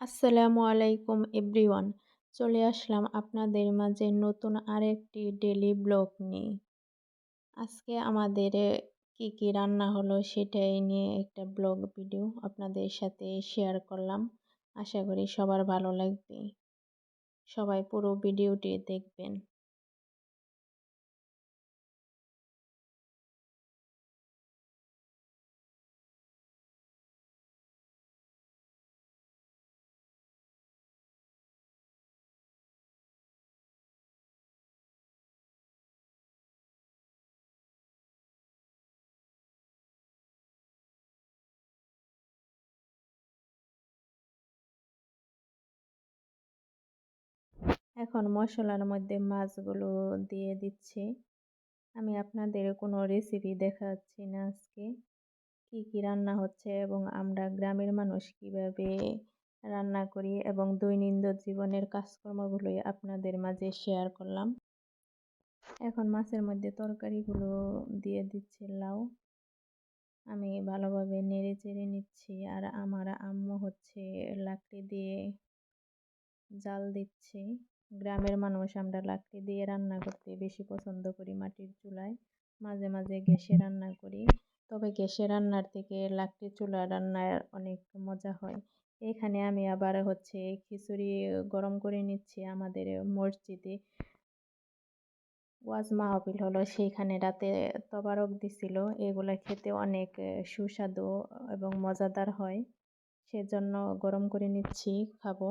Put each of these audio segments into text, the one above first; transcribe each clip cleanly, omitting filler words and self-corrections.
আসসালামু আলাইকুম এভরিওয়ান। চলে আসলাম আপনাদের মাঝে নতুন আরেকটি ডেইলি ব্লগ নিয়ে। আজকে আমাদের কি কি রান্না হলো সেটাই নিয়ে একটা ব্লগ ভিডিও আপনাদের সাথে শেয়ার করলাম। আশা করি সবার ভালো লাগবে। সবাই পুরো ভিডিওটি দেখবেন। এখন মশলার মধ্যে মাছগুলো দিয়ে দিচ্ছি। আমি আপনাদের কোনো রেসিপি দেখাচ্ছি না আজকে। কি কি রান্না হচ্ছে এবং আমরা গ্রামের মানুষ কিভাবে রান্না করি এবং দৈনন্দিন জীবনের কাজকর্মগুলোই আপনাদের মাঝে শেয়ার করলাম। এখন মাছের মধ্যে তরকারিগুলো দিয়ে দিচ্ছি লাউ। আমি ভালোভাবে নেড়ে চেড়ে নিচ্ছি আর আমার আম্মু হচ্ছে লাকড়ি দিয়ে জাল দিচ্ছে। গ্রামের মানুষ আমরা লাকড়ি দিয়ে রান্না করতে বেশি পছন্দ করি মাটির চুলায়। মাঝে মাঝে গ্যাসে রান্না করি। তবে গ্যাসে রান্নার থেকে লাকড়ির চুলার রান্নার অনেক মজা হয়। এখানে আমি আবার হচ্ছে খিচুড়ি গরম করে নিচ্ছি। আমাদের মসজিদে ওয়াজ মাহফিল হলো, সেইখানে রাতে তবারক দিছিল। এগুলা খেতে অনেক সুস্বাদু এবং মজাদার হয়। সেজন্য গরম করে নিচ্ছি, খাবো।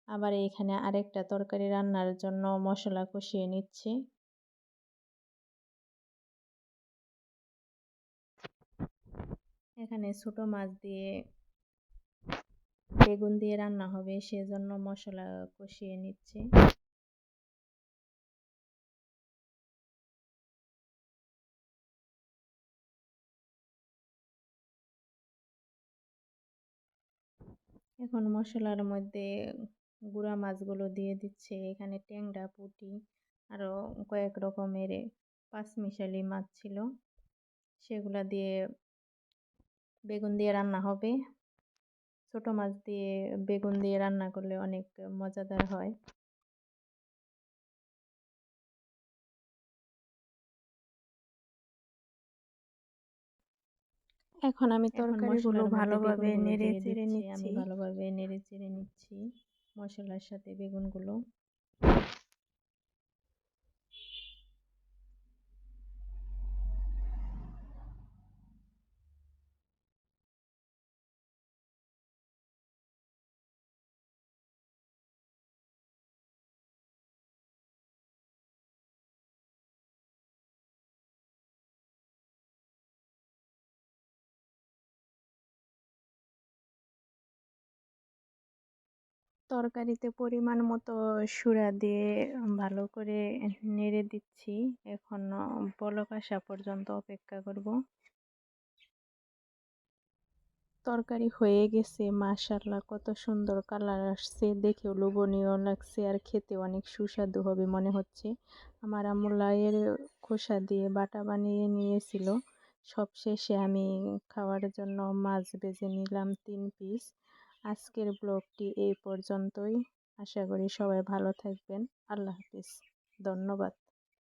আবার এখানে আরেকটা তরকারি রান্নার জন্য মশলা কষিয়ে নিচ্ছি। এখানে ছোট মাছ দিয়ে বেগুন দিয়ে রান্না হবে, সেজন্য মশলা কষিয়ে নিচ্ছি। এখন মশলার মধ্যে গুঁড়া মাছগুলো দিয়ে দিচ্ছে। এখানে ট্যাংরা, পুঁটি আরও কয়েক রকমের পাঁচমিশালি মাছ ছিল, সেগুলা দিয়ে বেগুন দিয়ে রান্না হবে। ছোট মাছ দিয়ে বেগুন দিয়ে রান্না করলে অনেক মজাদার হয়। এখন আমি তরকারিগুলো ভালোভাবে নেড়ে চেড়ে নিচ্ছি। আমি ভালোভাবে নেড়ে চেড়ে নিচ্ছি মশলার সাথে বেগুনগুলো। তরকারিতে পরিমাণ মতো সুরা দিয়ে ভালো করে নেড়ে দিচ্ছি। এখন বলক আসা পর্যন্ত অপেক্ষা করব। তরকারি হয়ে গেছে, মাশাআল্লাহ কত সুন্দর কালার আসছে, দেখেও লোভনীয় লাগছে আর খেতে অনেক সুস্বাদু হবে মনে হচ্ছে। আমার আম্মু লাউয়ের খোসা দিয়ে বাটা বানিয়ে নিয়েছিল। সবশেষে আমি খাওয়ার জন্য মাছ ভেজে নিলাম 3 পিস। আজকের ব্লগটি এই পর্যন্তই। আশা করি সবাই ভালো থাকবেন। আল্লাহ হাফিজ। ধন্যবাদ।